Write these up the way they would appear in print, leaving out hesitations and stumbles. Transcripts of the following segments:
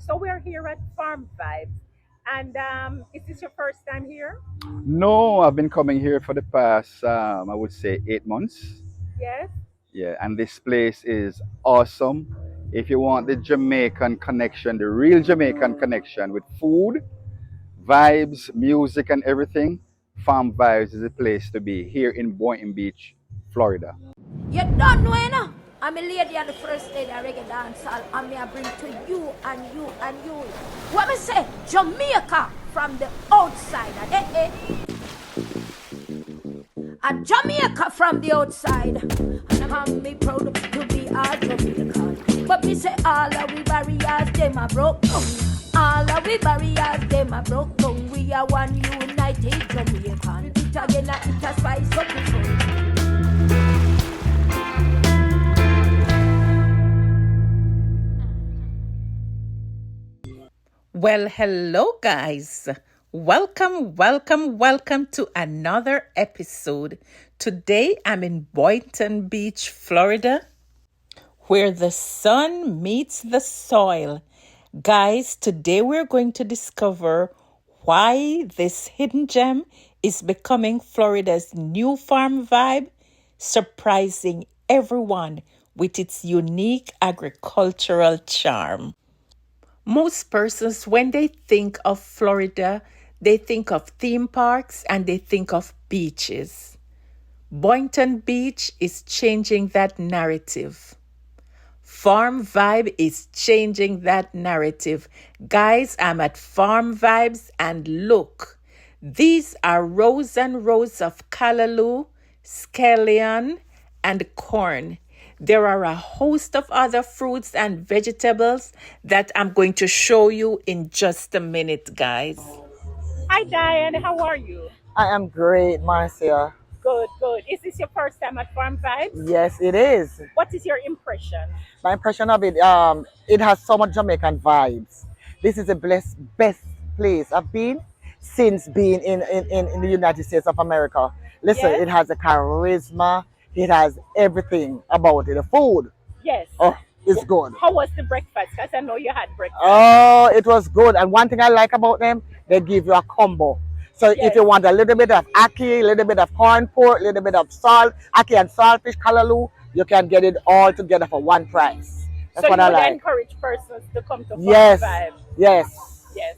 So we're here at Farm Vibes. And is this your first time here? No, I've been coming here for the past, I would say, 8 months. Yes? Yeah, and this place is awesome. If you want the Jamaican connection, the real Jamaican connection with food, vibes, music, and everything, Farm Vibes is a place to be here in Boynton Beach, Florida. You don't know, you know. I'm a lady on the first lady of reggae dancehall, and me I bring to you and you and you. What me say? Jamaica from the outside. And Jamaica from the outside. And I'm me proud to be a Jamaican. But me say all of we barriers, them are broke down. All of we barriers, them are broke down. We are one united Jamaican. It again, it a spice up the soul. Well, hello, guys. Welcome to another episode. Today I'm in Boynton Beach, Florida, where the sun meets the soil. Guys, today we're going to discover why this hidden gem is becoming Florida's new farm vibe, surprising everyone with its unique agricultural charm. Most persons, when they think of Florida, they think of theme parks and they think of beaches. Boynton Beach is changing that narrative. Farm Vibe is changing that narrative. Guys, I'm at Farm Vibes and look, these are rows and rows of callaloo, scallion, and corn. There are a host of other fruits and vegetables that I'm going to show you in just a minute, guys. Hi, Diane. How are you? I am great, Marcia. Good, good. Is this your first time at Farm Vibes? Yes, it is. What is your impression? My impression of it, it has so much Jamaican vibes. This is the best place I've been since being in the United States of America. Listen, Yes? it has a charisma. It has everything about it. The food, Yes. oh, it's good. How was the breakfast? Because I know you had breakfast. Oh, it was good. And one thing I like about them, they give you a combo. So Yes. if you want a little bit of ackee, a little bit of corn pork, a little bit of salt, ackee and saltfish, callaloo, you can get it all together for one price. That's So what you I would like. encourage persons to come to Farm Yes, Vibes? yes. Yes.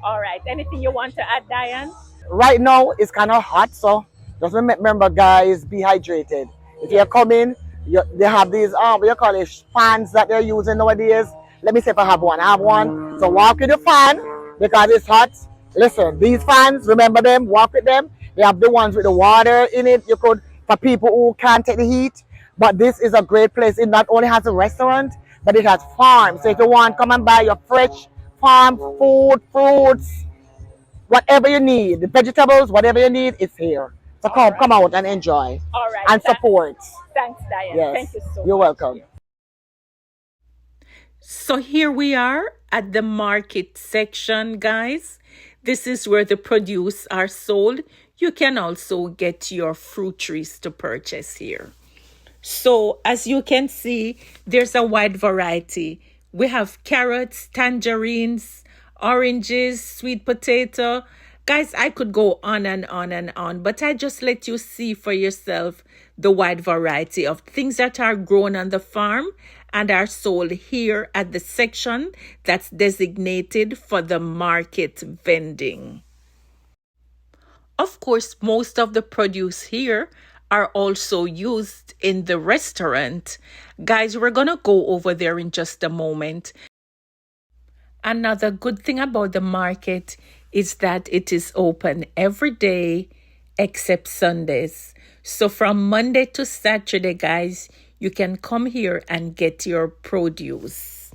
All right. Anything you want to add, Diane? Right now it's kind of hot, so just remember, guys, be hydrated. If you're coming, they have these what you call it, fans that they're using nowadays. Let me see if I have one. I have one. So walk with the fan because it's hot. Listen, these fans, remember them, walk with them. They have the ones with the water in it. You could, for people who can't take the heat. But this is a great place. It not only has a restaurant, but it has farms. So if you want, come and buy your fresh farm food, fruits, whatever you need, the vegetables, whatever you need, it's here. So All come right. out and enjoy All right. and support. Thanks, Diane. Yes, Thank you so you're much. welcome. So here we are at the market section, guys. This is where the produce are sold. You can also get your fruit trees to purchase here. So as you can see, there's a wide variety. We have carrots, tangerines, oranges, sweet potato. Guys, I could go on and on and on, but I just let you see for yourself the wide variety of things that are grown on the farm and are sold here at the section that's designated for the market vending. Of course, most of the produce here are also used in the restaurant. Guys, we're going to go over there in just a moment. Another good thing about the market is that it is open every day except Sundays. So from Monday to Saturday, guys, you can come here and get your produce.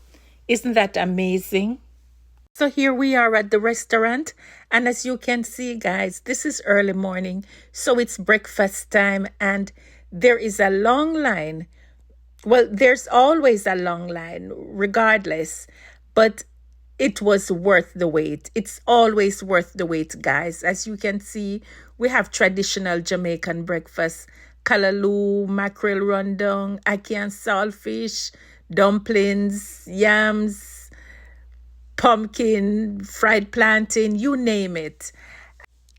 Isn't that amazing? So here we are at the restaurant, and as you can see, guys, this is early morning, so it's breakfast time, and there is a long line. Well, there's always a long line, regardless, but it was worth the wait. It's always worth the wait, guys. As you can see, we have traditional Jamaican breakfast, callaloo, mackerel rundown, ackee and saltfish, dumplings, yams, pumpkin, fried plantain, you name it.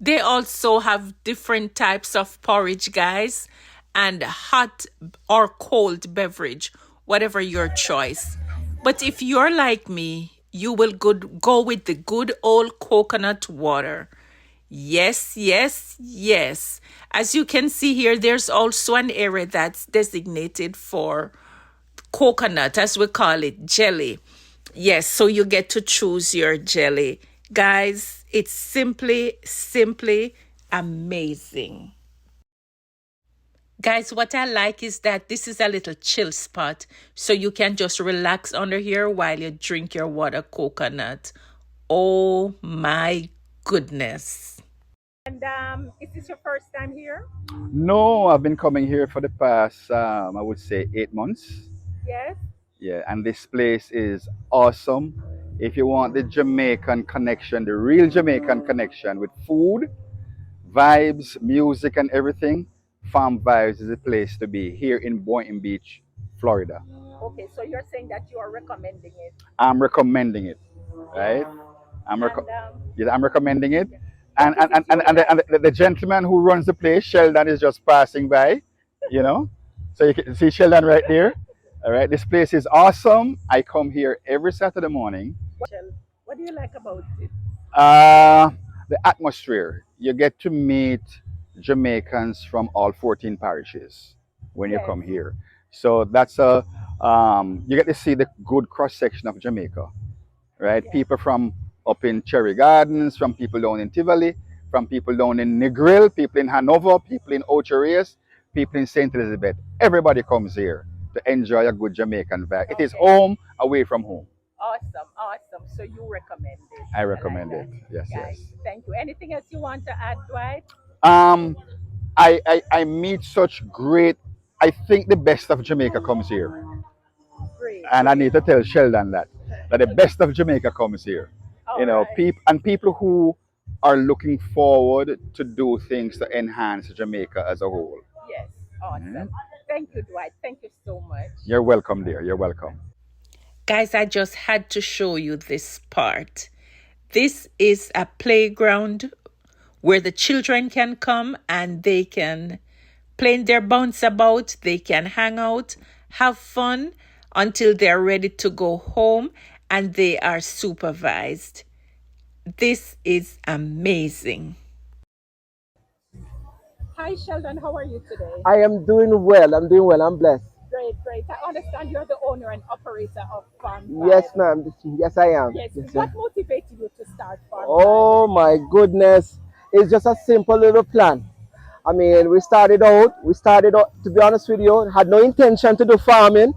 They also have different types of porridge, guys, and hot or cold beverage, whatever your choice. But if you're like me, you will go with the good old coconut water. Yes, yes, yes. As you can see here, there's also an area that's designated for coconut, as we call it, jelly. Yes, so you get to choose your jelly. Guys, it's simply amazing. Guys, what I like is that this is a little chill spot, so you can just relax under here while you drink your water coconut. Oh my goodness. And is this your first time here? No, I've been coming here for the past, I would say, 8 months. Yes. Yeah, and this place is awesome. If you want the Jamaican connection, the real Jamaican connection with food, vibes, music, and everything, Farm Vibes is the place to be here in Boynton Beach, Florida. Okay, so you're saying that you are recommending it. I'm recommending it, Yes. right? I'm And yes, I'm recommending it. what is it you like? And the gentleman who runs the place, Sheldon, is just passing by, you know. So you can see Sheldon right there. All right, this place is awesome. I come here every Saturday morning. Shell, what do you like about it? Uh, the atmosphere. You get to meet Jamaicans from all 14 parishes when you Yes. come here. So that's you get to see the good cross section of Jamaica, right? Yes. People from up in Cherry Gardens, from people down in Tivoli, from people down in Negril, people in Hanover, people in Ocho Rios, people in St. Elizabeth. Everybody comes here to enjoy a good Jamaican vibe. It is Okay. home away from home. Awesome, awesome. So you recommend it. I I like recommend that. it. Yes, Guys, yes. thank you. Anything else you want to add, Dwight? Um, I meet such great. I think the best of Jamaica comes here, Great, and I great. need to tell Sheldon that the best of Jamaica comes here. All You know, right. people who are looking forward to do things to enhance Jamaica as a whole. Yes, Yeah. awesome. Thank you, Dwight. Thank you so much. You're welcome, dear. You're welcome. Guys, I just had to show you this part. This is a playground where the children can come and they can play in their bounce about, they can hang out, have fun until they're ready to go home and they are supervised. This is amazing. Hi, Sheldon. How are you today? I am doing well. I'm doing well. I'm blessed. Great, great. I understand you're the owner and operator of Farm Yes, Vibe. ma'am. Yes, I am. Yes. Yes, What sir. motivated you to start Farm Vibe? Oh my goodness. It's just a simple little plan. I mean, we started out, to be honest with you, had no intention to do farming,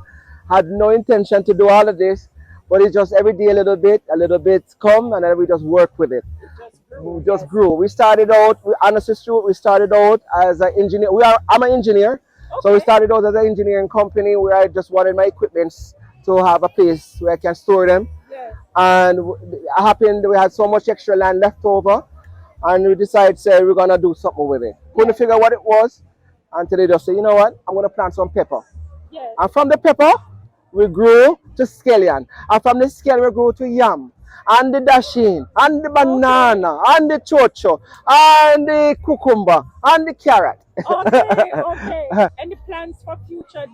had no intention to do all of this, but it's just every day a little bit come, and then we just work with it. It just We grew. just Yes. grew. We started out, honestly, we started out as an engineer. I'm an engineer, so we Okay. started out as an engineering company where I just wanted my equipments to have a place where I can store them. Yes. And it happened, we had so much extra land left over, and we decided, say, we're gonna do something with it. Couldn't Yes. figure what it was until they just say, you know what, I'm gonna plant some pepper. Yes. And from the pepper, we grew to scallion. And from the scallion, we grew to yam. And the dasheen, and the Okay. banana, and the chocho, and the cucumber, and the carrot. Okay. Okay. Any plans for future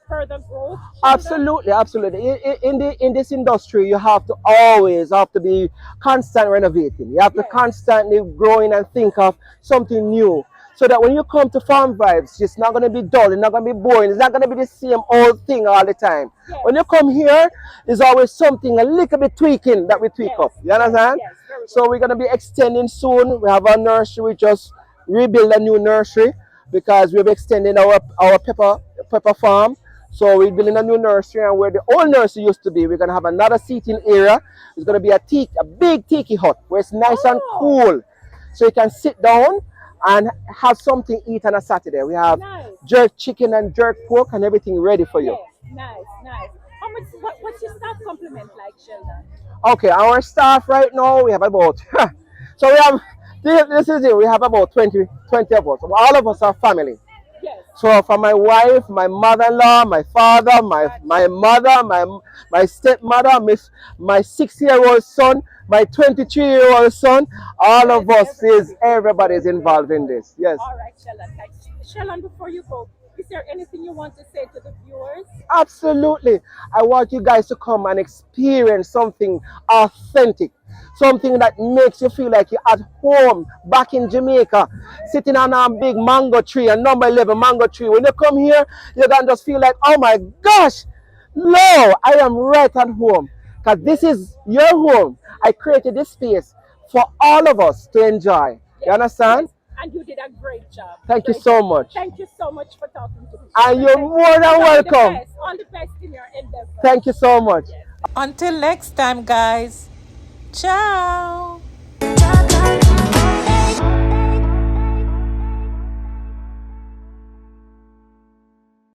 further growth, Sheldon? Absolutely, absolutely. In this industry, you have to always have to be constant renovating. You have to Yes. constantly growing and think of something new. So that when you come to Farm Vibes, it's not going to be dull, it's not going to be boring, it's not going to be the same old thing all the time. Yes. When you come here, there's always something a little bit tweaking that we tweak Yes. up. You Yes. understand? Yes. Very So good. we're going to be extending soon. We have a nursery. We just rebuild a new nursery because we'll be extending our pepper farm. So we're building a new nursery, and where the old nursery used to be, we're gonna have another seating area. It's gonna be a big tiki hut where it's nice and Oh, cool, so you can sit down and have something eat on a Saturday. We have nice. jerk chicken and jerk pork and everything ready for you. Yes. Nice. Nice. How much? What's your staff complement like, Sheldon? Okay, our staff right now we have about so we have this is it. We have about 20 of us. All of us are family. Yes. So for my wife, my mother-in-law, my father, my mother, my stepmother, my 6-year-old son, my 23-year-old son, all Yes, of us everybody's involved in this. Yes. All right, Shellan. Thanks. Shellan, before you go, is there anything you want to say to the viewers? Absolutely. I want you guys to come and experience something authentic, something that makes you feel like you're at home back in Jamaica, sitting on a big mango tree, a number 11 mango tree. When you come here, you can just feel like, oh my gosh, no, I am right at home. Because this is your home. I created this space for all of us to enjoy. You understand? Yes. And you did a great job. Thank you Great so job. much. Thank you so much for talking to me. And you're more than welcome. All the best in your endeavor. Thank you so much. Yes. Until next time, guys. Ciao.